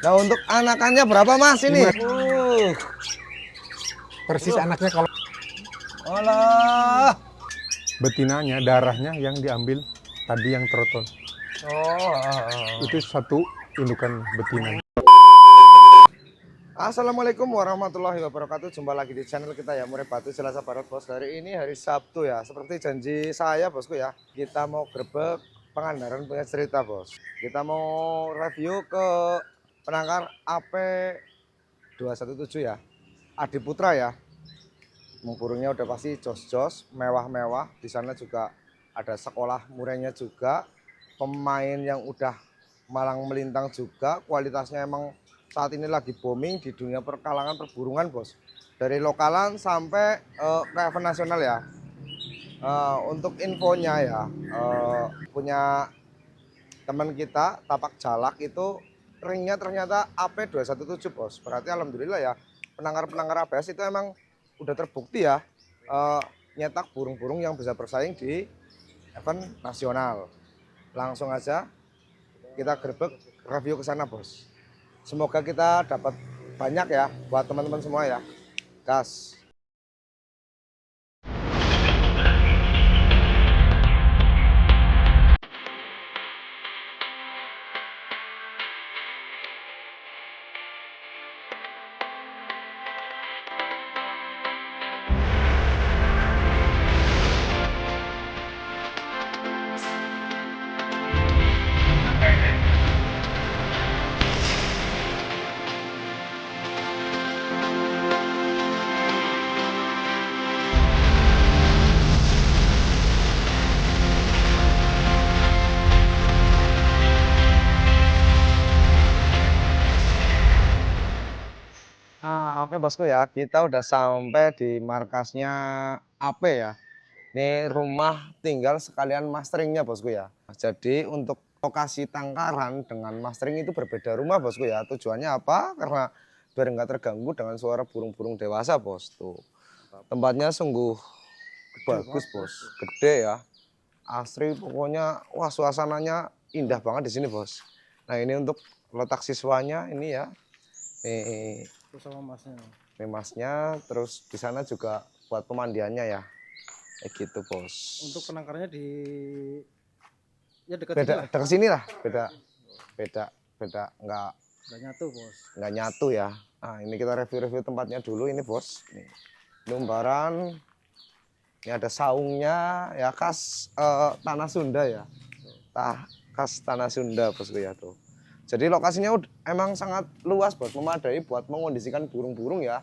Nah untuk anakannya berapa mas ini? Persis anaknya kalau Alah. betinanya, darahnya yang diambil tadi yang trotol. Oh. Itu satu indukan betina. Assalamualaikum warahmatullahi wabarakatuh. Jumpa lagi di channel kita ya, Murai Batu Selasa Barat bos. Hari ini hari Sabtu ya. Seperti janji saya bosku ya, kita mau grebek Pangandaran punya cerita bos. Kita mau review ke penangkar AP 217 ya, Adi Putra ya. Burungnya udah pasti jos-jos, mewah-mewah. Di sana juga ada sekolah murainya juga, pemain yang udah malang melintang juga. Kualitasnya emang saat ini lagi booming di dunia perkalangan perburungan bos. Dari lokalan sampai ke event nasional ya. Untuk infonya ya, punya teman kita Tapak Jalak itu ringnya ternyata AP 217 bos. Berarti alhamdulillah ya, penangkar-penangkar ABS itu emang udah terbukti ya, nyetak burung-burung yang bisa bersaing di event nasional. Langsung aja kita grebek review ke sana bos. Semoga kita dapat banyak ya buat teman-teman semua ya. Gas. Oke bosku ya, kita udah sampai di markasnya AP ya. Ini rumah tinggal sekalian masteringnya bosku ya. Jadi untuk lokasi tangkaran dengan mastering itu berbeda rumah bosku ya. Tujuannya apa? Karena biar nggak terganggu dengan suara burung-burung dewasa bos. Tuh tempatnya sungguh bagus bos, gede ya, asri pokoknya. Wah suasananya indah banget di sini bos. Nah ini untuk letak siswanya ini ya. Terus sama masnya. Ini masnya, terus di sana juga buat pemandiannya ya. Kayak gitu bos. Untuk penangkarnya di ya dekat Beda sini lah. dekat sini lah, beda Nggak nyatu bos. nggak nyatu ya. Nah ini kita review tempatnya dulu ini bos. Nih, lembaran, ini ada saungnya ya, khas tanah Sunda ya. Khas tanah Sunda bosku ya tuh. Jadi lokasinya emang sangat luas bos, memadai buat mengondisikan burung-burung ya.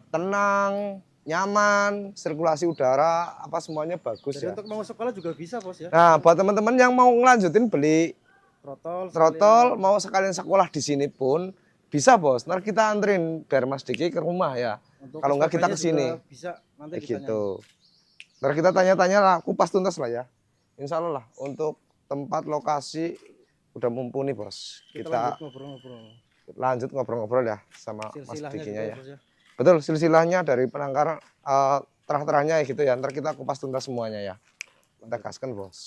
Tenang, nyaman, sirkulasi udara, apa semuanya bagus. Jadi ya. untuk mau sekolah juga bisa bos ya. Nah buat teman-teman yang mau ngelanjutin beli Trotol mau sekalian sekolah di sini pun bisa bos. Ntar kita anterin biar Mas Diki ke rumah ya. Kalau nggak kita ke sini. Bisa nanti gitu. Ntar kita tanya-tanya lah, kupas tuntas lah ya. Insya Allah lah untuk tempat lokasi udah mumpuni bos. Kita lanjut ngobrol-ngobrol ya sama Mas Dikinya ya. Betul, silsilahnya dari penangkar terah-terahnya ya gitu ya. Ntar kita kupas tuntas semuanya ya. Kita gaskan bos.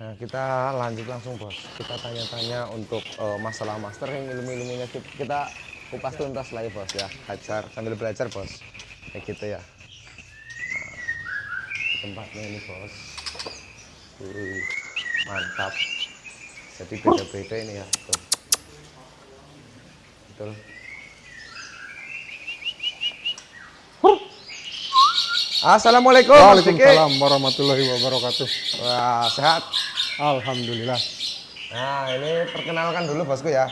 Nah kita lanjut langsung bos. Kita tanya-tanya untuk masalah mastering, ilmu-ilmunya kita kupas tuntas lah ya bos ya. Hajar sambil belajar bos. Kayak gitu ya. Nah, tempatnya ini bos. Mantap. Jadi beda-beda ini ya. Tuh. Betul. Assalamualaikum. Waalaikumsalam warahmatullahi wabarakatuh. Wah, sehat. Alhamdulillah. Nah, ini perkenalkan dulu bosku ya.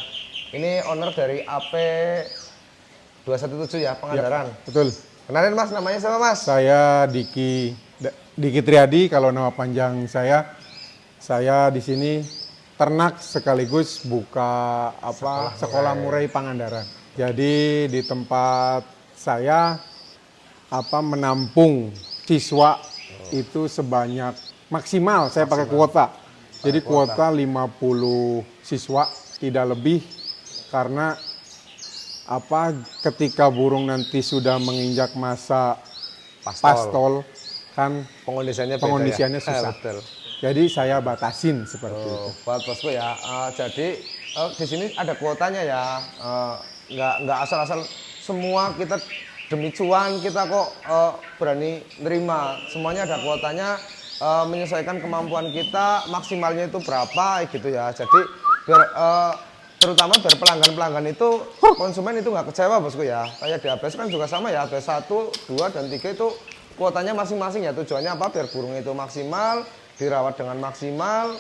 Ini owner dari AP 217 ya, Pangandaran. Ya, betul. Kenalin Mas, namanya siapa Mas? Saya Diki Triadi kalau nama panjang saya. Saya di sini ternak sekaligus buka sekolah murai Pangandaran. Jadi di tempat saya menampung siswa itu sebanyak maksimal saya pakai kuota. Jadi kuota 50 siswa tidak lebih, karena ketika burung nanti sudah menginjak masa pastol kan pengondisiannya ya? susah. Betul. Jadi saya batasin seperti itu. Buat bosku ya. Jadi di sini ada kuotanya ya. Nggak asal-asal semua kita demi cuan kita kok berani nerima. Semuanya ada kuotanya, menyesuaikan kemampuan kita, maksimalnya itu berapa gitu ya. Jadi biar terutama biar pelanggan-pelanggan itu, konsumen itu nggak kecewa bosku ya. Kayak di ABS kan juga sama ya, ABS 1, 2, dan 3 itu kuotanya masing-masing ya. Tujuannya apa? Biar burung itu maksimal, dirawat dengan maksimal,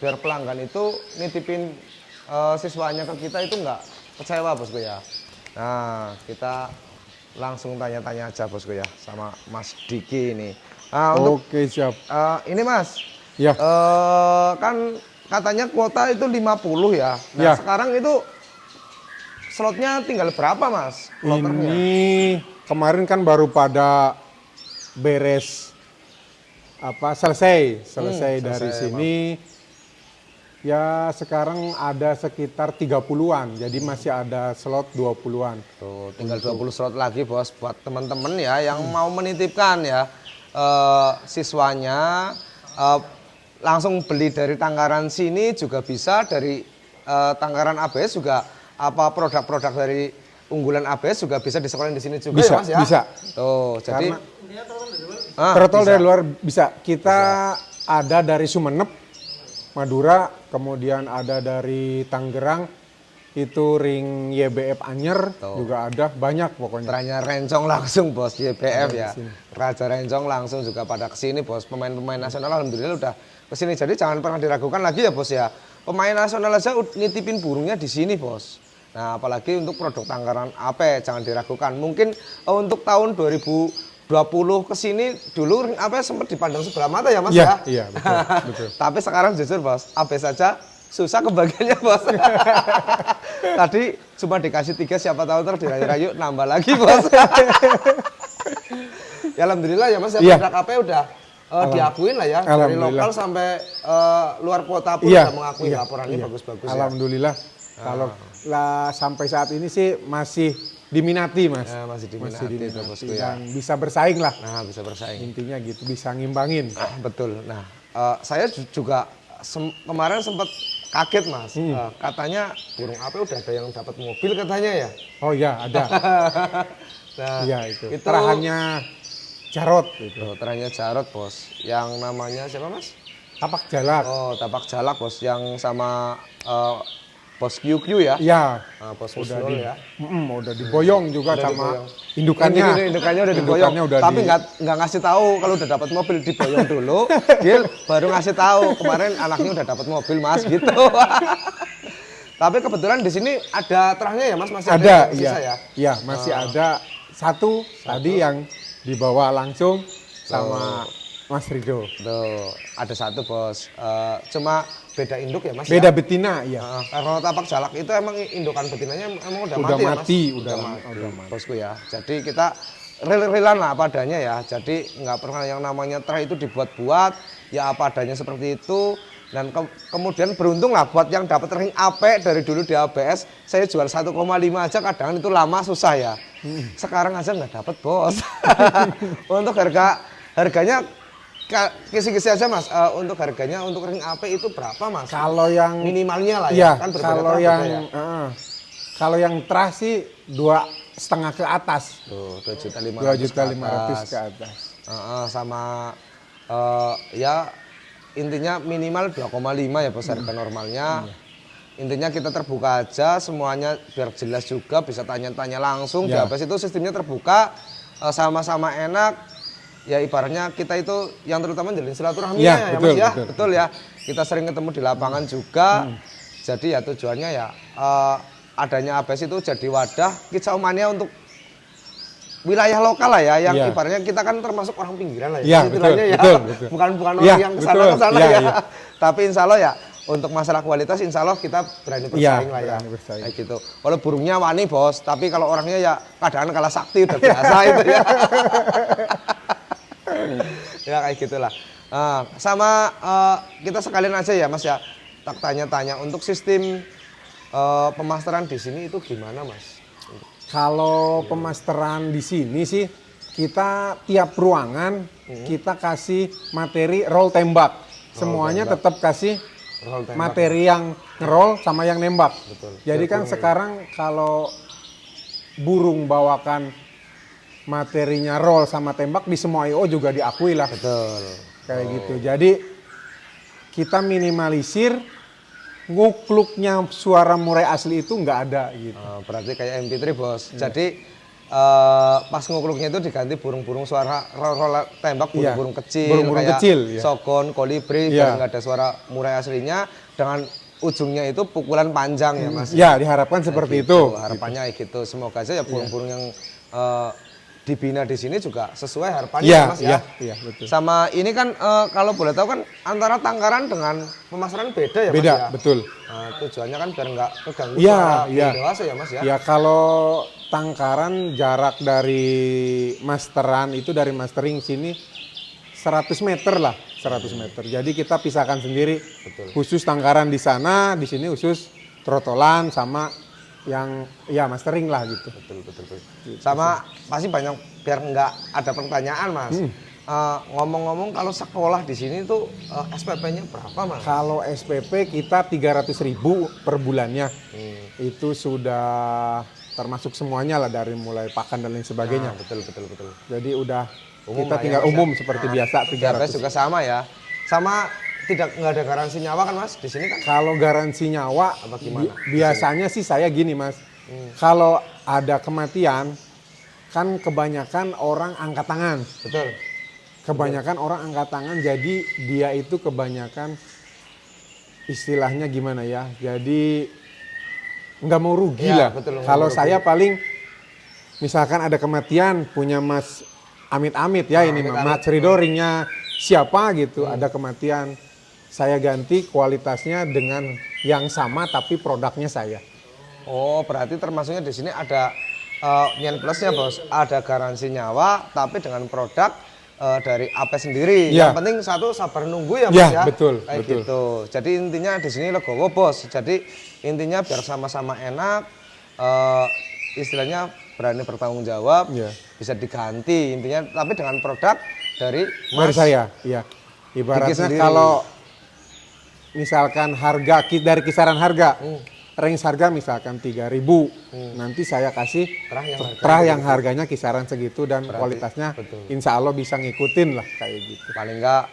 biar pelanggan itu nitipin siswanya ke kita itu nggak kecewa bosku ya. Nah, kita langsung tanya-tanya aja bosku ya sama Mas Diki ini. Nah, Oke, siap. ini Mas, Ya. kan katanya kuota itu 50 ya. Nah, Ya. sekarang itu slotnya tinggal berapa Mas? Kloternya? Ini kemarin kan baru pada beres selesai dari selesai, sini. Ya sekarang ada sekitar 30-an, jadi masih ada slot 20-an. Tuh, tinggal 20 slot lagi bos buat teman-teman ya yang mau menitipkan ya siswanya, langsung beli dari Tangkaran sini juga bisa, dari Tangkaran ABS juga produk-produk dari unggulan ABS juga bisa disekolahkan di sini juga Bisa, ya Mas ya. bisa. Tuh, jadi Trotol bisa. dari luar bisa. Kita ada dari Sumeneb, Madura, kemudian ada dari Tangerang, itu ring YBF Anyer juga ada, banyak pokoknya. Tranya Rencong langsung bos, YBF Ada ya. di sini. Raja Rencong langsung juga pada kesini bos. Pemain-pemain nasional alhamdulillah udah kesini. Jadi jangan pernah diragukan lagi ya bos ya. Pemain nasional aja nitipin burungnya di sini bos. Nah apalagi untuk produk Tangkaran AP jangan diragukan. Mungkin untuk tahun 2020 kesini dulu ring AP sempat dipandang sebelah mata ya mas ya. Iya, betul, betul. Tapi sekarang jujur bos, AP saja susah kebagiannya bos. Tadi cuma dikasih 3, siapa tahu ntar dirayu-rayu nambah lagi bos. Ya alhamdulillah ya mas, ya Iya. produk AP udah diakuin lah ya. Dari Alhamdulillah. lokal sampai luar kota pun Iya, udah mengakui iya, laporannya iya. bagus-bagus ya. Alhamdulillah. Kalau sampai saat ini sih masih diminati mas. Ya, masih diminati itu, bosku, ya. Dan bisa bersaing lah. Nah bisa bersaing. Intinya gitu, bisa ngimbangin. Betul. Nah saya juga kemarin sempat kaget mas. Katanya burung AP udah ada yang dapat mobil katanya ya. Oh iya, ada. Nah Iya itu. Terahannya Jarot itu. Tuh, teranya Jarot bos. Yang namanya siapa mas? Tapak Jalak. Oh tapak jalak bos, yang sama bos QQ ya. Iya. Nah, bos Udah Husnul ya. udah diboyong juga Udah sama diboyong. indukannya. Ini indukannya udah diboyong. Indukannya udah Tapi nggak ngasih tahu kalau udah dapat mobil, diboyong dulu. Dia baru ngasih tahu kemarin anaknya udah dapat mobil mas gitu. Tapi kebetulan di sini ada terahnya ya mas, masih ada Ada, yang iya. sisa ya. Iya, masih ada satu tadi yang dibawa langsung sama Mas Rido. Tuh, ada satu bos. Cuma beda induk ya mas. Beda ya? betina, iya. Karena tapak jalak itu emang indukan betinanya emang udah Udah mati, mati, ya mas. udah mati. Bosku ya. Jadi kita real-realan lah apa adanya ya. Jadi nggak pernah yang namanya trah itu dibuat-buat. Ya apa adanya seperti itu. Dan kemudian beruntung lah buat yang dapat ring AP dari dulu di ABS. Saya jual 1,5 aja kadang itu lama susah ya. Sekarang aja nggak dapat bos. Untuk harganya kisi-kisi aja mas. Untuk harganya untuk ring AP itu berapa mas? Kalau yang Minimalnya lah iya, ya. Kan berbeda kalau trah yang beda ya. kalau yang terah sih 2,5 ke atas. Tuh, 2.500.000 2.500.000 ke atas. Sama ya intinya minimal 2,5 ya bos harga normalnya. Intinya kita terbuka aja semuanya biar jelas juga, bisa tanya-tanya langsung. Di Ya. ABS itu sistemnya terbuka, sama-sama enak. Ya ibaratnya kita itu yang terutama jalin silaturahmi Ya, ya betul, mas ya. betul. Betul ya. Kita sering ketemu di lapangan juga. Jadi ya tujuannya ya adanya ABS itu jadi wadah kicaumannya untuk wilayah lokal lah ya, yang Iya. ibaratnya kita kan termasuk orang pinggiran lah Iya, ya, istilahnya ya, betul, betul. bukan orang Iya, yang kesana betul. kesana Iya, ya. iya. Tapi insya Allah ya untuk masalah kualitas insya Allah kita berani bersaing lah ya, berani bersaing. kayak gitu. Kalau burungnya wani bos, tapi kalau orangnya ya kadang kalah sakti udah biasa itu ya. Ya kayak gitulah. Sama kita sekalian aja ya mas ya, tak tanya-tanya untuk sistem pemasteran di sini itu gimana mas? Kalau pemasteran di sini sih kita tiap ruangan kita kasih materi roll tembak. Semuanya tetap kasih Roll tembak. materi yang ngerol sama yang nembak. Betul. Jadi Biar kan burung sekarang kalau burung bawakan materinya roll sama tembak di semua IO juga diakui lah Betul. kayak gitu. Jadi kita minimalisir ngukluknya suara murai asli itu nggak ada gitu. Berarti kayak MP3 bos. Jadi pas ngukluknya itu diganti burung-burung suara roll tembak, Iya. burung-burung kecil, Burung-burung kayak kecil, iya. sogon, kolibri, Iya. biar nggak ada suara murai aslinya dengan ujungnya itu pukulan panjang ya mas. Ya diharapkan seperti Gitu, itu. harapannya gitu. Semoga aja ya burung-burung yang dibina di sini juga sesuai harapannya Iya, ya mas ya. iya, betul. Sama ini kan kalau boleh tahu kan antara tangkaran dengan pemasaran beda ya mas Beda, ya. betul. Tujuannya kan biar nggak keganggu Iya, suara iya. burung dewasa ya mas ya. Ya kalau tangkaran jarak dari masteran itu dari mastering sini 100 meter lah, 100 meter. Jadi kita pisahkan sendiri. Betul. Khusus tangkaran di sana, di sini khusus trotolan sama yang ya mastering lah gitu. Betul. Sama pasti banyak biar nggak ada pertanyaan mas. Ngomong-ngomong kalau sekolah di sini tuh SPP-nya berapa mas? Kalau SPP kita 300.000 per bulannya. Itu sudah termasuk semuanya lah dari mulai pakan dan lain sebagainya. Betul. Jadi udah Umum kita lah ya, tinggal Mas, umum ya. seperti biasa TPS 300. juga sama ya. Sama nggak ada garansi nyawa kan mas di sini kan? Kalau garansi nyawa Apa gimana? biasanya sih saya gini mas. Kalau ada kematian kan kebanyakan orang angkat tangan. Betul. Kebanyakan orang angkat tangan jadi dia itu kebanyakan istilahnya gimana ya. Jadi nggak mau rugi Iya, lah. betul, nggak Kalau mau saya paling misalkan ada kematian punya Mas Amit-Amit ya ini Mas Ridoringnya siapa gitu ada kematian saya ganti kualitasnya dengan yang sama tapi produknya saya. Oh berarti termasuknya di sini ada nilai plusnya bos. Ada garansi nyawa tapi dengan produk dari AP sendiri. Ya. Yang penting satu sabar nunggu ya mas Ya, ya. betul, Kayak betul. gitu. Jadi intinya di sini legowo bos. Jadi intinya biar sama-sama enak. Istilahnya berani bertanggung jawab. Ya. Bisa diganti intinya. Tapi dengan produk dari Dari mas. saya, iya. Ibaratnya sendiri. kalau misalkan harga dari kisaran harga, range harga misalkan 3.000, nanti saya kasih terah yang harganya kisaran segitu dan kualitasnya betul. insya Allah bisa ngikutin lah kayak gitu. Paling enggak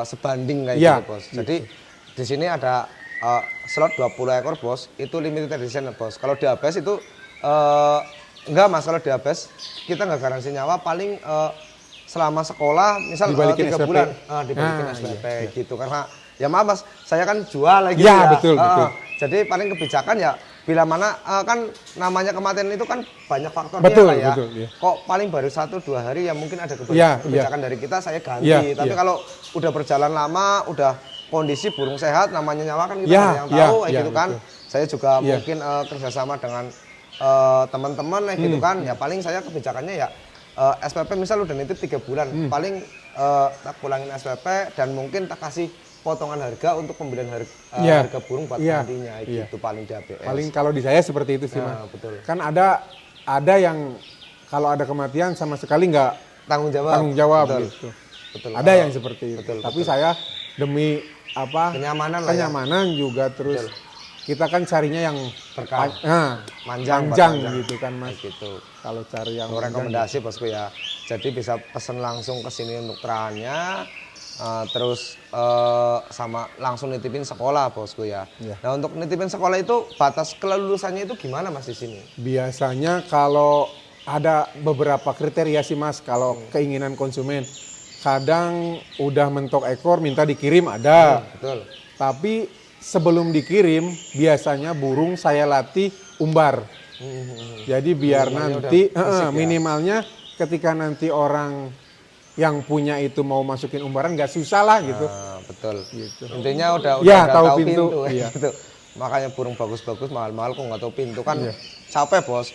sebanding kayak Iya, gitu bos. Jadi di sini ada slot 20 ekor bos, itu limited edition bos. Kalau di ABS itu enggak mas, kalau di ABS kita nggak garansi nyawa, paling selama sekolah misal Dibalikin 3 SPP. bulan dibalikin SPP gitu. Karena ya maaf mas, saya kan jual lagi Ya, ya. betul, betul. Jadi paling kebijakan ya bila mana kan namanya kematian itu kan banyak faktornya Betul, lah ya. betul, iya. Kok paling baru 1-2 hari ya mungkin ada Iya, kebijakan dari kita saya ganti. Iya, Tapi iya. kalau udah berjalan lama, udah kondisi burung sehat, namanya nyawa kan kita Iya, nggak ada yang iya, tahu, iya, gitu kan. betul. Saya juga Iya. mungkin kerjasama dengan teman-teman gitu kan. Ya paling saya kebijakannya ya SPP misal udah nitip 3 bulan, paling tak pulangin SPP dan mungkin tak kasih potongan harga untuk pembelian Iya. harga burung buat Iya, nantinya iya. gitu paling di ABS. Paling kalau di saya seperti itu sih Nah, mas. betul. Kan ada yang kalau ada kematian sama sekali nggak Tanggung jawab. tanggung jawab Betul. gitu. Betul. Ada yang seperti itu. betul, Tapi saya demi apa? Kenyamanan lah ya. Kenyamanan juga terus kita kan carinya yang Berkah. panjang Panjang. gitu kan mas. Kayak gitu. Kalau cari yang Mau panjang, rekomendasi bosku ya. Jadi bisa pesen langsung ke sini untuk terahannya. Terus sama langsung nitipin sekolah bosku ya. Iya. Nah untuk nitipin sekolah itu batas kelulusannya itu gimana mas di sini? biasanya kalau ada beberapa kriteria sih mas kalau keinginan konsumen. Kadang udah mentok ekor minta dikirim ada. Betul. Tapi sebelum dikirim biasanya burung saya latih umbar. Jadi biar Minimalnya nanti udah fisik ya. minimalnya ketika nanti orang yang punya itu mau masukin umbaran nggak susah lah gitu. Nah, betul. Gitu. Intinya udah Ya, udah tahu tahu pintu. pintu, Iya. gitu. Makanya burung bagus-bagus mahal-mahal kok nggak tahu pintu kan Iya. capek bos.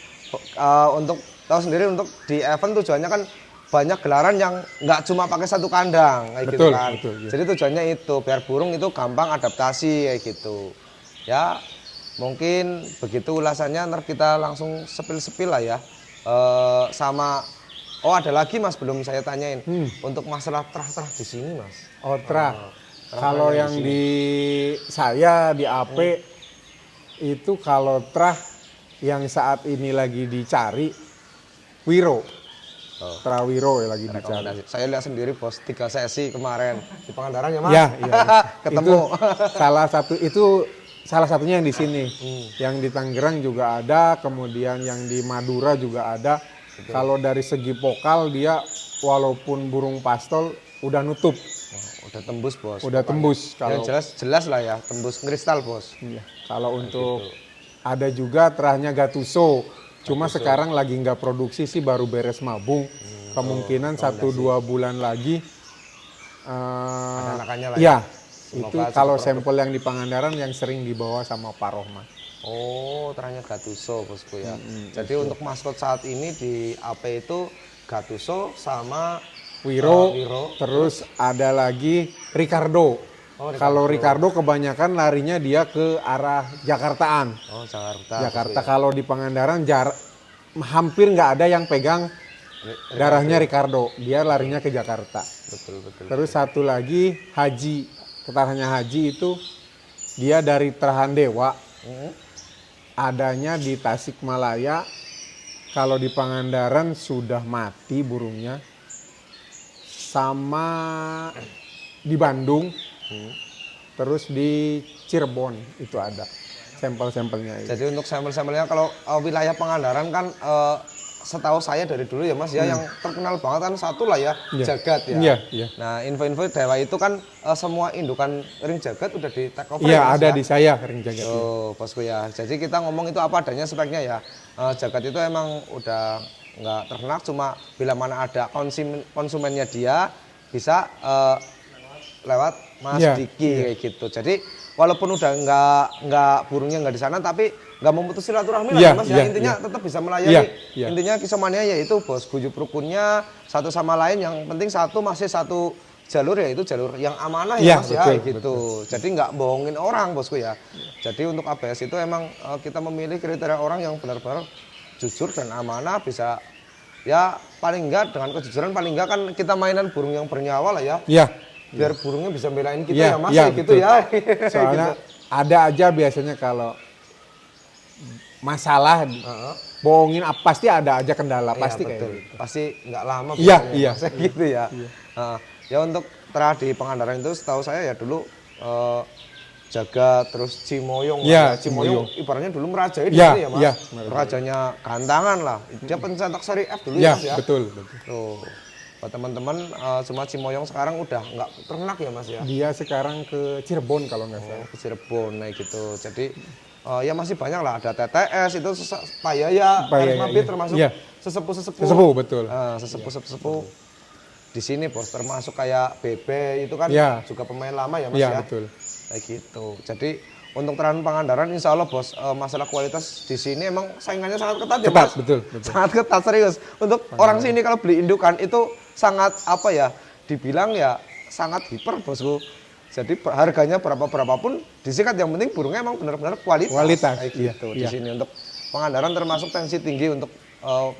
Untuk tahu sendiri untuk di event tujuannya kan banyak gelaran yang nggak cuma pakai satu kandang kayak gitu Betul, kan. betul, iya. Jadi tujuannya itu biar burung itu gampang adaptasi kayak gitu. Ya mungkin begitu ulasannya, ntar kita langsung sepil-sepil lah ya. Sama ada lagi mas belum saya tanyain untuk masalah terah-terah di sini mas. Otra. Kalau yang di saya di AP itu kalau trah yang saat ini lagi dicari Wiro. Oh. Trawiro ya lagi dicari. Rekomendasi. Saya lihat sendiri bos 3 sesi kemarin di Pangandaran ya mas. Iya, iya. Ketemu. Itu salah satunya yang di sini. Yang di Tangerang juga ada, kemudian yang di Madura juga ada. Kalau dari segi vokal dia walaupun burung pastol udah nutup, Udah tembus bos. udah tembus. Yang Kalau jelas lah ya tembus kristal bos. iya, kalau untuk ada juga terahnya Gatuso. Cuma sekarang lagi nggak produksi sih, baru beres mabung. Kemungkinan 1-2 bulan lagi. Ada anakannya lah Iya, Semoga itu cepat kalau produk. sampel yang di Pangandaran yang sering dibawa sama Pak Rohman. Oh, ternyata Gatuso bosku ya. Jadi untuk maskot saat ini di AP itu Gatuso sama Wiro, Wiro. terus ada lagi Ricardo. Oh, Kalau Ricardo kebanyakan larinya dia ke arah Jakartaan. Oh, Jakarta. Jakarta. Kalau di Pangandaran hampir nggak ada yang pegang darahnya Ricardo. Dia larinya ke Jakarta. Betul. Terus satu lagi Haji. Ketarahnya Haji itu dia dari Terahan Dewa. Adanya di Tasikmalaya. Kalau di Pangandaran sudah mati burungnya. Sama di Bandung. Terus di Cirebon itu ada sampel-sampelnya. Jadi untuk sampel-sampelnya kalau wilayah Pangandaran kan setahu saya dari dulu ya mas ya yang terkenal banget kan satu lah ya Jagat ya. Iya. Nah info-info Dewa itu kan semua indukan ring Jagat udah di take over Iya, ya, Mas, ada ya? di saya ring Jagat. Oh bosku ya. Jadi kita ngomong itu apa adanya speknya ya. Jagat itu emang udah nggak ternak, cuma bila mana ada konsumennya dia bisa lewat Mas Iya, Diki kayak gitu. Jadi walaupun udah nggak burungnya nggak di sana, tapi nggak memutus silaturahmi lah Iya, ya Mas ya. iya, Intinya iya. tetap bisa melayani. Iya. Intinya Kisomania yaitu bos guyup rukunnya satu sama lain. Yang penting masih satu jalur, yaitu jalur yang amanah ya Iya, Mas ya betul, gitu. Jadi nggak bohongin orang bosku ya. Jadi untuk ABS itu emang kita memilih kriteria orang yang benar-benar jujur dan amanah, bisa ya paling enggak dengan kejujuran, paling enggak kan kita mainan burung yang bernyawa lah ya. Iya. Biar burungnya bisa belain kita Iya, ya Mas iya, kayak gitu betul. ya. Soalnya ada aja biasanya kalau masalah bohongin pasti ada aja kendala, pasti kayak betul. gitu. Pasti nggak lama Iya, biasanya, iya. Mas, gitu ya. Ya untuk terah di Pangandaran itu setahu saya ya dulu Jagat, terus Cimoyong. Iya, Cimoyong Cimoyong. ibaratnya dulu merajai di Iya, sini ya Mas. iya. Rajanya gantangan lah. Dia pencetak seri F dulu Iya, ya Mas ya. betul. Tuh. Buat teman-teman cuma Cimoyong sekarang udah nggak ternak ya Mas ya. Dia sekarang ke Cirebon kalau nggak salah. Ke Cirebon kayak gitu. Jadi ya masih banyak lah, ada TTS itu Payaya, Mabit iya. termasuk Iya. sesepuh-sesepuh. Sesepuh, betul. Sesepuh-sesepuh di sini bos, termasuk kayak BB itu kan Iya. juga pemain lama ya Mas Iya, ya. betul. Kayak gitu. Jadi untuk Terahan Pangandaran insya Allah bos, masalah kualitas di sini emang saingannya sangat ketat ya Ketat, Mas. betul. Sangat ketat serius. Untuk orang sini kalau beli indukan itu sangat apa ya, dibilang ya sangat hiper bosku. Jadi harganya berapapun disikat, yang penting burungnya emang benar-benar kualitas. Kualitas, Kayak iya, gitu. Di iya. sini untuk Pangandaran termasuk tensi tinggi untuk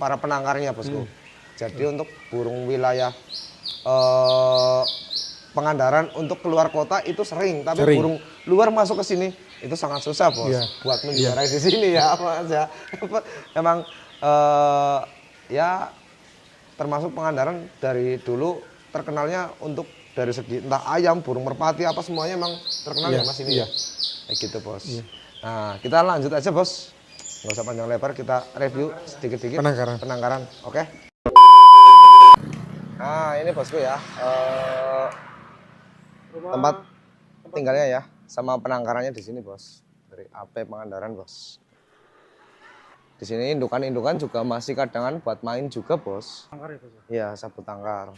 para penangkarnya bosku. Jadi untuk burung wilayah Pangandaran untuk keluar kota itu sering, tapi Sering. burung luar masuk ke sini itu sangat susah bos. Iya. Buat menjuarai di sini ya Mas ya. Emang ya termasuk Pangandaran dari dulu terkenalnya untuk dari segi entah ayam, burung merpati apa semuanya emang terkenal Iya, ya Mas ini iya. ya. Kayak gitu bos. Nah kita lanjut aja bos. Nggak usah panjang lebar, kita review sedikit-sedikit Penangkaran. Oke. Nah ini bosku ya. Tempat tinggalnya ya, sama penangkarannya di sini bos, dari AP Pangandaran bos. Di sini indukan-indukan juga masih kadangan buat main juga bos. Tangkar ya bos. Iya, sabut tangkar.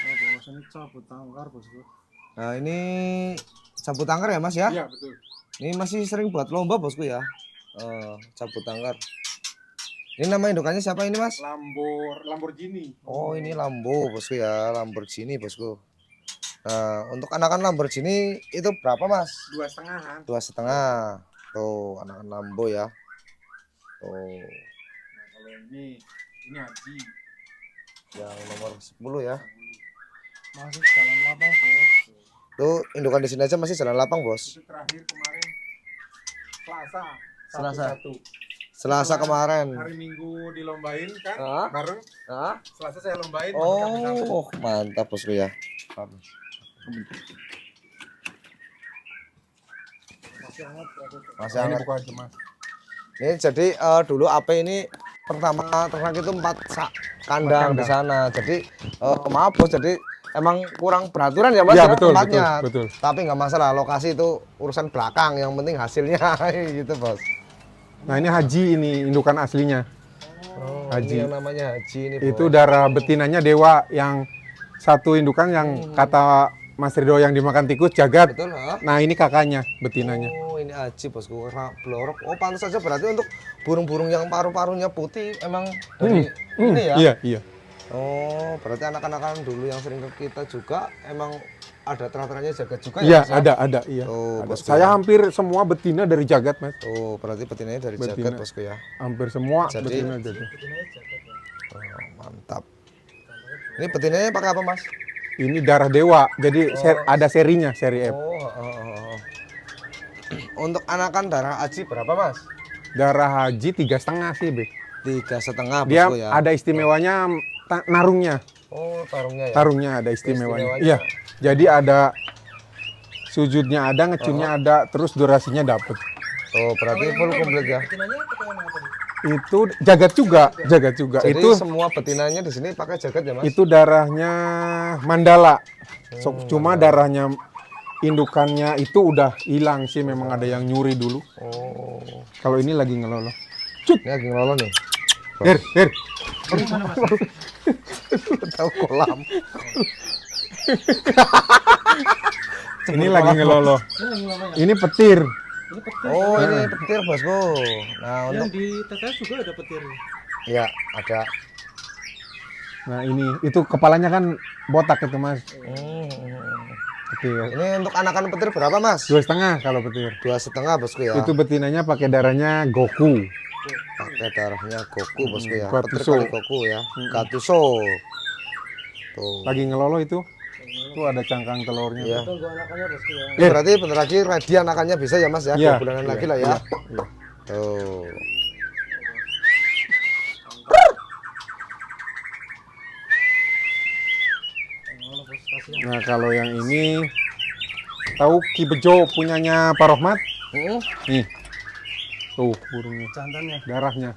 Bos ini cabut tangkar bosku. Nah ini sabut tangkar ya mas ya? Iya, betul. Ini masih sering buat lomba bosku ya. Sabut tangkar. Ini nama indukannya siapa ini mas? Lamborghini. Oh ini Lambo bosku ya, Lamborghini bosku. Nah untuk anakan Lamborghini itu berapa mas? 2,5-an. 2,5. Tuh anakan Lambo ya. Tuh ini Haji. Yang nomor 10 ya. Masih jalan lapang bos. Tuh indukan di sini aja masih jalan lapang, Bos. Itu terakhir kemarin Selasa. Satu. Selasa kemarin. Hari Minggu dilombain kan Ah. bareng. Hah? Selasa saya lombain. kami satu. Oh, mantap bosku ya. Masih hangat berarti. Masih Ini hangat. bukan cuma. Ini jadi dulu AP ini pertama ternak itu 4 kandang di sana. Jadi maaf bos, jadi emang kurang peraturan ya mas Ya, ya, betul, tempatnya. betul. Tapi nggak masalah, lokasi itu urusan belakang. Yang penting hasilnya gitu bos. Nah ini Haji, ini indukan aslinya. Oh, Haji. ini yang namanya Haji ini bos. Itu darah betinanya Dewa, yang satu indukan yang kata Mas Ridho yang dimakan tikus jagat. Betul ha? Nah ini kakaknya betinanya. Oh ini Haji bosku, karena blorok. Oh pantas saja berarti untuk burung-burung yang paru-parunya putih emang dari ini ya. Iya, iya. Oh berarti anak-anakan dulu yang sering ke kita juga emang ada ternak-ternaknya jagat juga Iya, ya Mas, ya? ada, iya. Oh, Ada. bosku Saya ya. hampir semua betina dari jagat, Mas. Oh berarti betinanya dari Betina. jagat bosku ya. Hampir semua Jadi- betina jagat. Oh, mantap. Ini betinanya pakai apa mas? Ini darah Dewa, jadi ada serinya, seri F. Oh. Untuk anakan darah Haji berapa mas? Darah Haji 3,5 sih, Be. 3,5 Dia bosku ya. ada istimewanya narungnya. Oh tarungnya ya. Tarungnya ada istimewanya. Istimewanya. Iya. Jadi ada sujudnya ada, ngecunnya ada, terus durasinya dapet. Oh berarti full komplit ya. Betinanya keterangan apa tadi? Itu jagat juga, jagat juga. Jadi Itu semua betinanya di sini pakai jagat ya mas? itu darahnya Mandala. Cuma darahnya indukannya itu udah hilang sih, memang ada yang nyuri dulu. Oh. Kalau ini lagi ngelolo. Ini lagi ngelolo nih. Her. Tahu kolam. Ini lagi ngelolo. Ini lagi lamanya. Ini petir. Ini petir. Oh ini petir bosku. Nah Yang untuk di TTS juga ada petir. ya ada. Nah ini, itu kepalanya kan botak itu mas. Petir. Ini untuk anakan petir berapa mas? 2,5 kalau petir. 2,5 bosku ya. Itu betinanya pakai darahnya Goku. Pakai darahnya Goku bosku ya. Petir Gatuso. kali Goku ya. Gatuso. Tuh. Lagi ngelolo itu. Itu ada cangkang telurnya. Ya. Tunggu anakannya bosku ya. Ini berarti bentar lagi ready anakannya bisa ya mas ya? Iya, 2 bulanan iya, lagi lah ya. iya. Tuh. Nah kalau yang ini tahu Ki Bejo punyanya Pak Rohmat? Nih. Tuh burungnya, Jantannya. darahnya.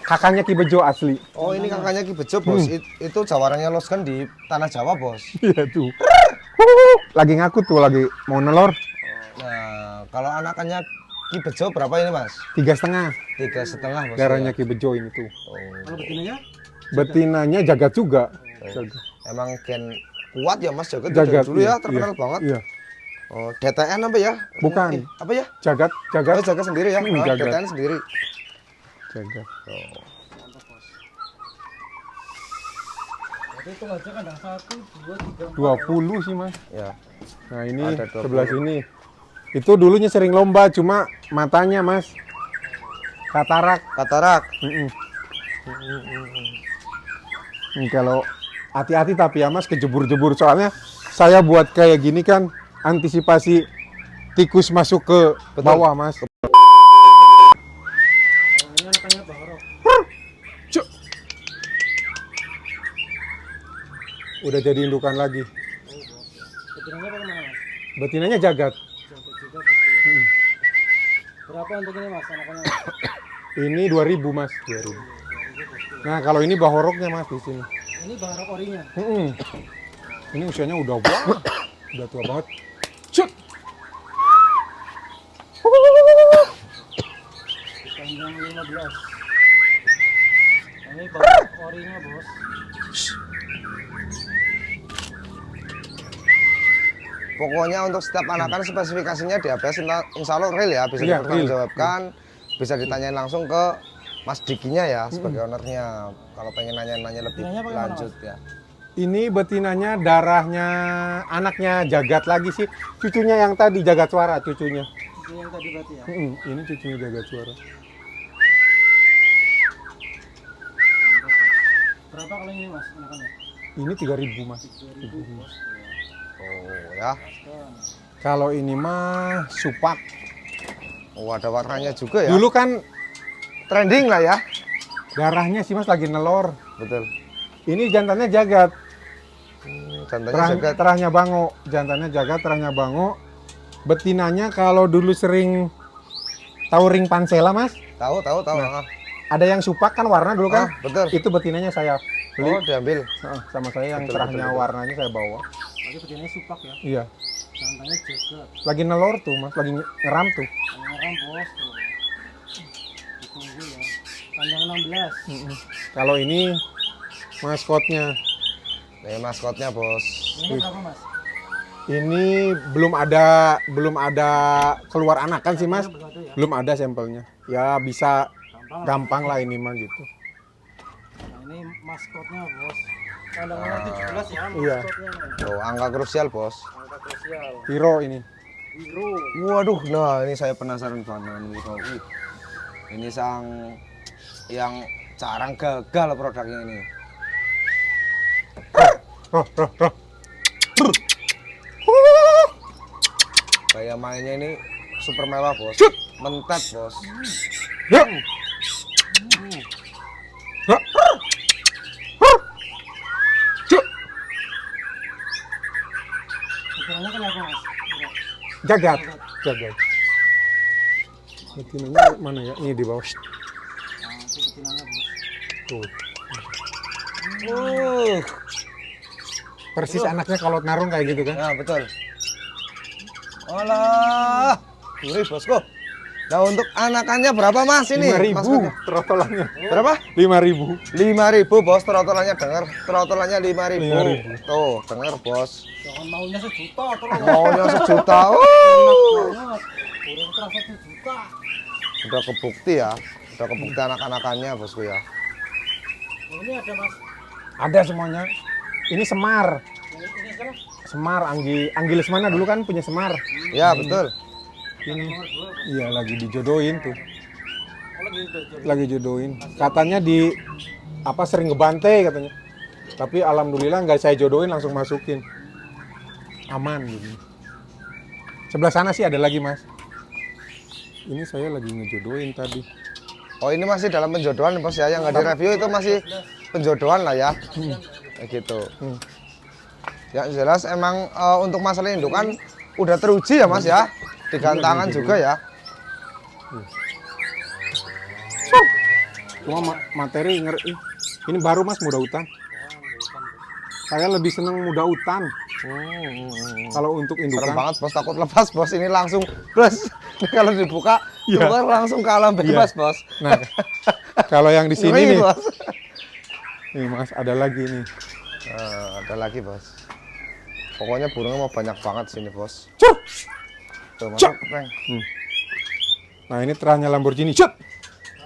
Kakaknya Ki Bejo asli. Oh ini kakaknya Ki Bejo bos. Itu jawarannya los kan di tanah Jawa bos. Iya tuh. Lagi ngakut tuh, lagi mau nelor. Nah kalau anakannya Ki Bejo berapa ini mas? 3,5 3,5 bos. darahnya ya. Ki Bejo ini tuh. Oh. Kalau betinanya? Betinanya jagat juga. Jagat. Emang gen kuat ya mas jagat, Jagat, dari dulu ya iya, terkenal iya, banget. Iya. Oh DTN apa ya? Bukan. Apa ya? Jagat, Oh jagat, jagat sendiri ya? Ah, jagat. DTN sendiri. jagat. Berarti itu aja kandang 1, 2, 3, 20 sih mas. Ya. Nah ini Ada 20. sebelah sini. Itu dulunya sering lomba, cuma matanya mas katarak. Katarak. Nih, kalau hati-hati tapi ya mas kejebur-jebur, soalnya saya buat kayak gini kan antisipasi tikus masuk ke Betul. bawah mas. Ini anakannya Bahorok. Cuk. Udah jadi indukan lagi. Betinanya bagaimana mas? Betinanya jagat. Jagat juga bosku ya. Berapa untuk ini mas anakannya? Mas? Ini 2.000 mas. 2.000. Nah kalau ini bahoroknya mas di sini. Ini Bahorok orinya. Ini usianya udah banget, udah tua banget. Cuk. Panjang 15. Ini Bahorok orinya bos. Pokoknya untuk setiap anakan spesifikasinya di ABS insya Allah real ya, bisa Iya, dipertanggungjawabkan, bisa ditanyain langsung ke Mas Dikinya ya sebagai ownernya. Kalau pengen nanya-nanya lebih Betinanya bagaimana, lanjut ya. Ini betinanya darahnya anaknya jagat lagi sih. Cucunya yang tadi jagat suara, cucunya. Itu yang tadi berarti ya. Ini cucunya jagat suara. Berapa kalau ini mas anakannya? Ini 3.000 mas. 3.000 bos. Oh ya. Kan. Kalau ini mah supak. Oh ada warnanya juga ya. Dulu kan Trending lah ya. darahnya sih mas lagi nelor. Betul. Ini jantannya jagat. Jantannya jagat. Terahnya bango. Jantannya jagat, terahnya bango. Betinanya kalau dulu sering tahu ring pansela mas. Tahu. Nah. Ada yang supak kan warna dulu kan. Betul. Itu betinanya saya beli. Oh diambil. Sama saya yang Betul, terahnya betul. warnanya saya bawa. Lagi betinanya supak ya. Iya. Jantannya jagat. Lagi nelor tuh mas, lagi ngeram tuh. Ngeram bos tuh. Ditunggu ya. Panjang 16. Kalau ini maskotnya. Nih maskotnya bos. Ini berapa mas? Ini belum ada keluar anakan sih mas. Belum ada ya. Belum ada sampelnya. Ya bisa Gampang. gampang lah ini mah gitu. Nah ini maskotnya bos. Kandang nomor 17 ya Iya. maskotnya. Oh angka krusial bos. Angka krusial. Hero ini. Biru. Waduh, nah ini saya penasaran banget dengan Wiro. Ini yang jarang gagal produknya ini. Roh. Kayak mainnya ini super mewah bos. Mentet bos. Ya. Ukurannya kenapa mas? Jagat. Betinanya mana ya? Ini di bawah. Nah, itu betinanya bos. Tuh. Uh, Persis anaknya kalau narung kayak gitu kan. ya betul. Alah, gurih bosku. Nah untuk anakannya berapa mas ini? 5.000 Maskotnya? trotolannya. Berapa? 5.000. 5.000 bos, trotolannya dengar. Trotolannya 5.000. 5.000. Tuh, dengar bos. Jangan maunya sejuta terus. Maunya sejuta. Banget. Burung terasa 1 juta. Udah kebukti ya. Udah kebukti anak-anakannya bosku ya. Oh, ini ada mas. Ada semuanya. Ini Semar. Ini siapa? Semar, Anggi Lesmana dulu kan punya Semar. Ya betul. Ini. Nomor 2 bos. Iya lagi dijodohin tuh. Oh, lagi belajar. Lagi jodohin. Katanya di apa sering ngebantai katanya. Tapi alhamdulillah nggak saya jodohin langsung masukin. Aman gitu. Sebelah sana sih ada lagi mas. Ini saya lagi ngejodohin tadi. Oh ini masih dalam penjodohan bos ya. Yang nggak direview itu masih penjodohan lah ya. Kayak gitu. Ya jelas emang untuk masalah indukan udah teruji ya mas ya. Digantangan juga ya. Cuma materi ngeri. Ini baru mas muda hutan. Saya lebih seneng muda hutan. Kalau untuk Serem indukan. banget bos, takut lepas bos. Ini langsung plus. Kalau dibuka Iya. keluar langsung ke alam bebas bos. Nah, kalau yang di sini Ngeri, nih, bos. nih mas ada lagi nih. Ada lagi bos. Pokoknya burungnya mau banyak banget sini bos. Cuk! Tuh mas. Cuk! Peng. Nah ini terahnya Lamborghini. Cuk!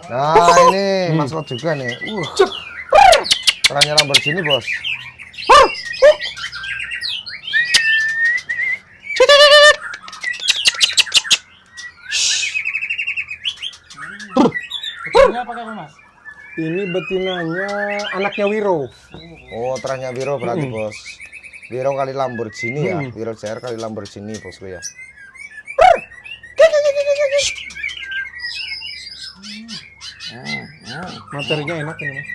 Nah ini maskot juga nih. Cuk! Terangnya Lamborghini bos. Betinanya pakai apa mas? Ini betinanya anaknya Wiro. Oh terangnya Wiro berarti bos. Wiro kali Lamborghini ya. Wiro CR kali Lamborghini bosku ya. Materinya enak ini mas.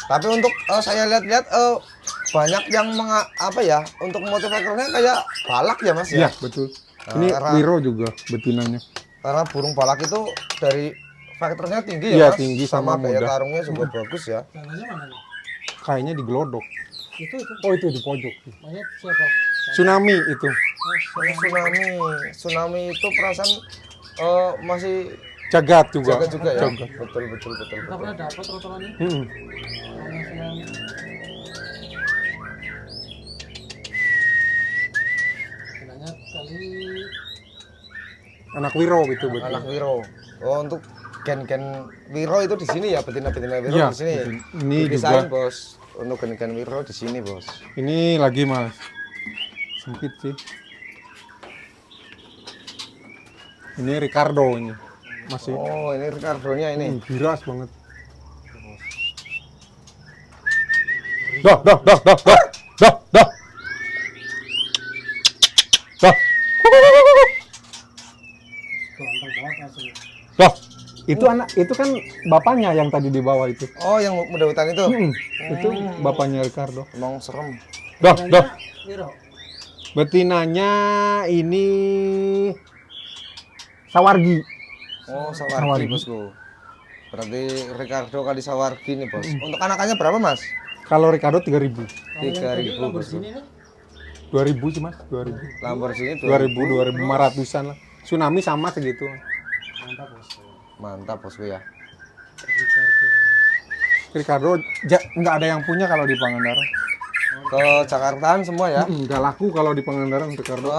Tapi untuk saya lihat-lihat banyak yang apa ya untuk motif ekornya kayak balak ya mas ya. Iya betul. Ini karena- Wiro juga betinanya. Karena burung balak itu dari faktornya tinggi ya Iya, mas. tinggi sama daya mudah. tarungnya juga bagus ya. Jangannya mana nih? Kayaknya di Glodok. Itu. Oh itu di pojok. Monyet siapa? Tsunami itu. Tsunami itu perasaan masih Jagat juga. jaga juga ya. Jagat. Betul. Kita pernah dapat rotolannya. Hmm. Benarnya kali Anak Wiro itu betul. Anak Wiro. Oh untuk gen-gen Wiro itu di sini ya, betina-betina Wiro Iya, di sini. betul. Ini Didesain, juga. bos. Untuk gen-gen Wiro di sini bos. Ini lagi mas. Sempit sih. Ini Ricardo ini. masih. Oh, ini Ricardo-nya ini. Biras banget. Dah. Dah. Ganteng banget Mas. Dah. Itu kan bapaknya yang tadi di bawah itu. Oh, yang muda hutan itu. Itu bapaknya Ricardo. Emang serem. Dah. Wiro. Betinanya ini Sawargi. Oh, Sawargi. Sawargi, Bosku. Berarti Ricardo kali Sawargi nih, Bos. Untuk anakannya berapa, Mas? Kalau Ricardo 3.000. 3.000, Bosku. Sini nih. 2.000 sih, Mas. 2.000. Lamborghini 2.500-an lah. Tsunami sama segitu. Mantap Bos. Mantap, Bosku ya. Ricardo nggak ada yang punya kalau di Pangandaran. Ke Jakartaan semua ya. Nggak laku kalau di Pangandaran Ricardo.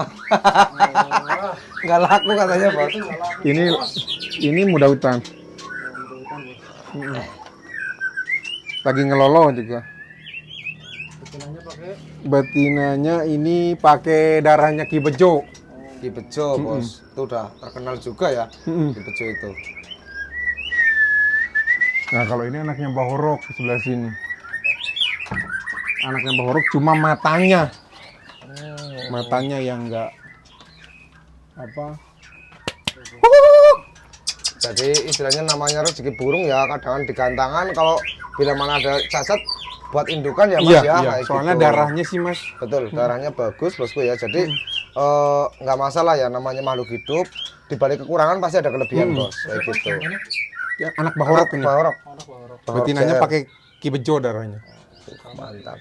Nggak laku katanya, Bos. Ini muda hutan. Lagi ngelolo juga. Betinanya pakai Betinanya ini pakai darahnya Ki Bejo. Ki Bejo, Bos. Itu udah terkenal juga ya. Ki Bejo itu. Nah, kalau ini anaknya Mbah Horok di sebelah sini. Anaknya Mbah Horok cuma matanya. Matanya yang enggak apa? Jadi istilahnya namanya rezeki burung ya, kadang digantangan kalau bila mana ada cacat buat indukan ya, Mas ya. Iya. Kayak Soalnya gitu. darahnya sih, Mas. Betul, darahnya bagus, Bosku ya. Jadi nggak masalah ya, namanya makhluk hidup. Di balik kekurangan pasti ada kelebihan, Bos. Kayak gitu. Ya, anak Mbah Horok ini. Mbah Horok. Betinanya CR. pakai Ki Bejo darahnya. Mantap.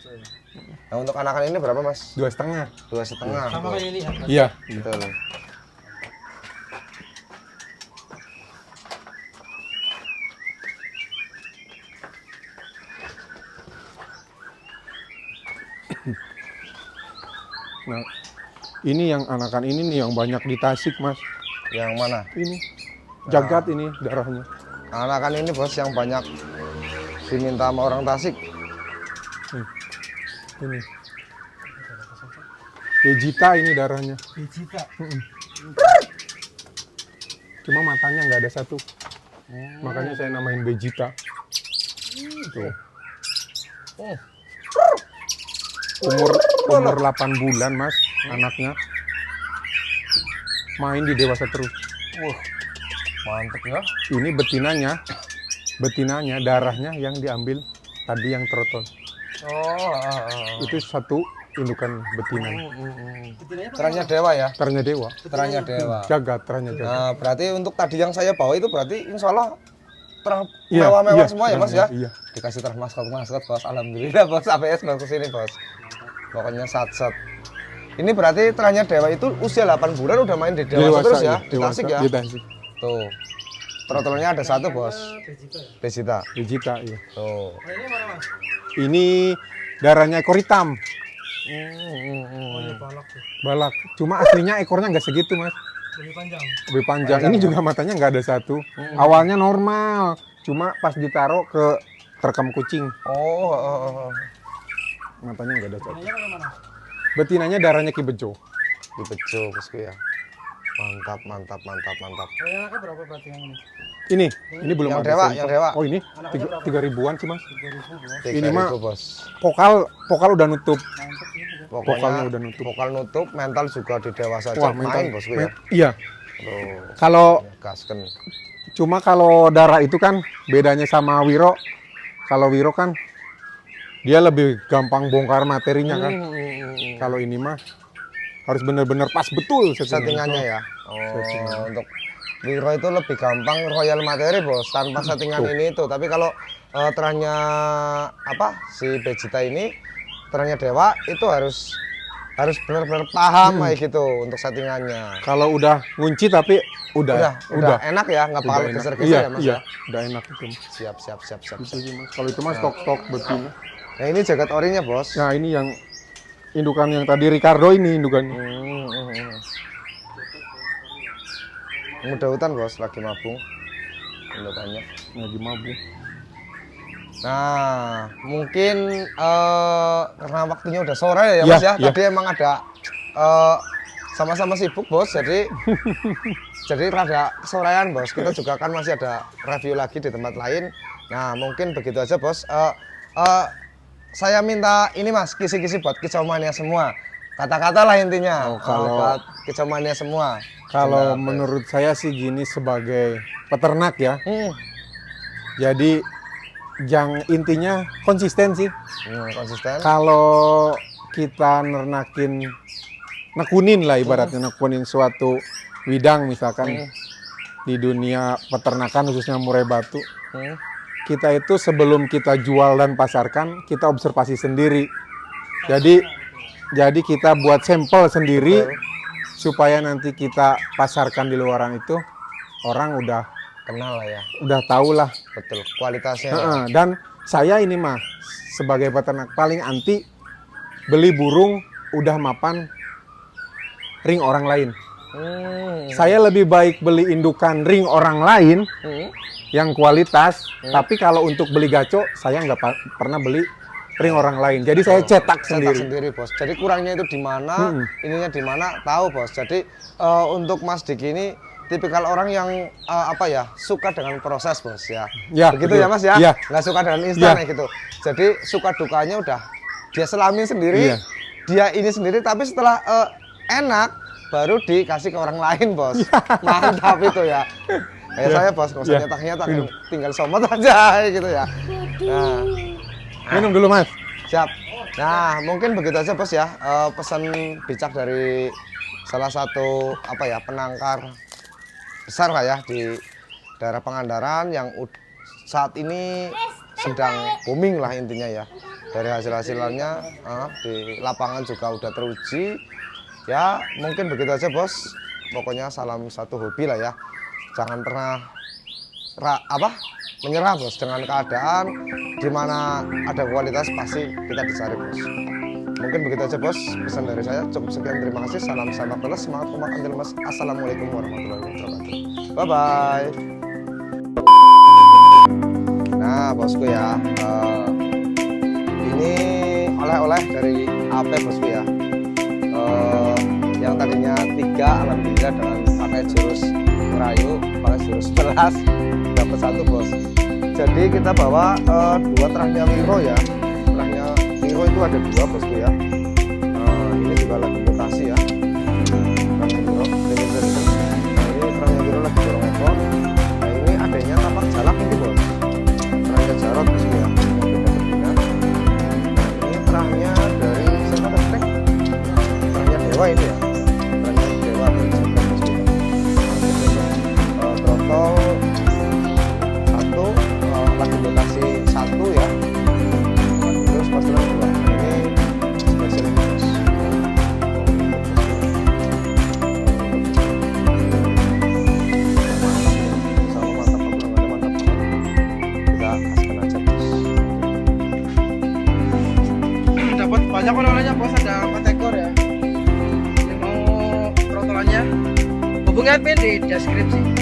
Nah, untuk anakan ini berapa, Mas? 2,5. 2,5. sama kayak ini ya. Iya. Betul. Nah, ini yang anakan ini nih yang banyak di Tasik, Mas. Yang mana? Ini jagat ini darahnya. Anakan ini, Bos, yang banyak diminta sama orang Tasik. Ini. Vegeta ini darahnya. Vegeta. Cuma matanya nggak ada satu. Makanya saya namain Vegeta. Tuh. Umur 8 bulan, Mas, anaknya. Main di dewasa terus. Mantep ya. Ini betinanya darahnya yang diambil tadi yang trotol. Itu satu indukan betina. Teranya dewa ya. Teranya dewa. Teranya dewa. Jagat, teranya jagat. Nah, berarti untuk tadi yang saya bawa itu berarti insya Allah Iya, mewah-mewah iya, semua ya, Mas ya. iya. Dikasih terus maskot, Bos. Alhamdulillah, Bos. APS bagus ini, Bos. Pokoknya sat-sat. Ini berarti teranya dewa itu usia 8 bulan udah main di dewasa terus ya. Di Tasik ya. Di Tasik. Tuh. Trotolnya ada satu, Bos. Vegeta ya. Vegeta. Vegeta, iya. Tuh. Nah, ini mana Mas? Ini darahnya ekor hitam, Oh, ini balak tuh. balak. Cuma aslinya ekornya nggak segitu, Mas. Lebih panjang. Lebih panjang. Ini juga matanya nggak ada satu. Awalnya normal, cuma pas ditaruh ke terekam kucing, matanya nggak ada satu. Betinanya pakai mana? Betinanya darahnya Ki Bejo. Di Bejo, Bosku ya. Mantap. Oh, yang anaknya berapa berarti yang ini? Ini belum Yang ada dewa, sensor. yang dewa. Oh ini Anaknya berapa? 3.000-an sih, Mas. 3.000 Bos. Ini mah 3.000, Bos. Pokal udah nutup. Mantap sih. Vokalnya udah nutup. Vokal nutup, mental juga di dewasa Wah, main, Bosku ya. Iya. Tuh, Kalau gasken. cuma kalau darah itu kan bedanya sama Wiro. Kalau Wiro kan dia lebih gampang bongkar materinya kan. Kalau ini mah harus benar-benar pas betul Settingannya ya. Untuk Wiro itu lebih gampang royal materi, Bos, tanpa settingan ini itu. Tapi kalau terahnya apa si Vegeta ini, terahnya dewa itu harus benar-benar paham kayak gitu untuk settingannya. Kalau udah ngunci tapi udah Enak ya, nggak bakal enak. geser-geser Iya, ya, Mas iya, ya. udah enak itu. Siap. Itu sih, Mas. Kalau itu mah stok betina. Nah, ini jagat orinya, Bos. Nah, ini yang indukan yang tadi Ricardo ini indukannya. Muda hutan, Bos, lagi mabung. Indukannya. Lagi mabuk. Nah, mungkin karena waktunya udah sore ya, Iya, Mas ya. iya. Tadi emang ada sama-sama sibuk bos, jadi rada kesorean bos. Kita juga kan masih ada review lagi di tempat lain. Nah mungkin begitu aja bos. Saya minta ini mas, kisi-kisi buat kicauannya semua. Kata-kata lah intinya. Buat kicauannya semua. Kalau menurut saya sih gini, sebagai peternak ya. Jadi intinya konsisten sih. Konsisten. Kalau kita nekunin lah ibaratnya, nekunin suatu bidang misalkan di dunia peternakan khususnya murai batu. Kita itu sebelum kita jual dan pasarkan, kita observasi sendiri. Jadi kita buat sampel sendiri supaya nanti kita pasarkan di luaran itu orang udah Kenal lah ya. Udah tahu lah. Betul, kualitasnya. Ya. Dan saya ini mah sebagai peternak paling anti beli burung udah mapan ring orang lain. Saya lebih baik beli indukan ring orang lain yang kualitas, tapi kalau untuk beli gaco saya nggak pernah beli ring orang lain. Jadi saya cetak sendiri. Bos. Jadi kurangnya itu di mana, ininya di mana tahu bos. Jadi untuk Mas Diki ini tipikal orang yang suka dengan proses bos ya. Begitu betul. ya Mas ya. Ya. Nggak suka dengan instan kayak gitu. Jadi suka dukanya udah dia selami sendiri, dia ini sendiri. Tapi setelah enak baru dikasih ke orang lain bos. Mantap itu ya. Kayak saya bos, nggak usah nyetak-nyetak, tinggal somot aja gitu ya. Nah. Minum dulu mas. Siap. Nah mungkin begitu aja bos ya, pesan bijak dari salah satu penangkar besar lah ya di daerah Pangandaran yang saat ini sedang booming lah intinya ya. Dari hasil-hasilnya di lapangan juga udah teruji. Ya mungkin begitu aja bos. Pokoknya salam satu hobi lah ya. Jangan pernah menyerah bos dengan keadaan. Dimana ada kualitas pasti kita dicari bos. Mungkin begitu aja bos, pesan dari saya. Cukup sekian, terima kasih. Salam sahabat pelas, semangat umat antil mas. Assalamualaikum warahmatullahi wabarakatuh. Bye bye. Nah bosku ya, ini oleh-oleh dari AP bosku ya. Yang tadinya 3 alhamdulillah dengan pakai jurus merayu, pakai jurus beras dapat 1 bos. Jadi kita bawa 2 terahnya Wiro ya. Terahnya Wiro itu ada 2 bosku ya. Ini juga lagi mutasi ya. Terahnya Wiro, ini terahnya Wiro lagi dorong ekor. Nah ini adanya tapak jalak ini bos. Terahnya Jarot bosku ya. Ini terahnya dari siapa tadi? Terahnya Dewa ini ya. Terahnya Dewa bosku ya. Trotol lagi mutasi 1 ya, terus pasaran 2 ini spesial bos. Sama mantap, peperangannya mantap banget. Kita kasihkan aja bos. Dapat banyak oleh-olehnya bos, ada 4 ekor ya. Yang mau trotolannya hubungi admin di deskripsi.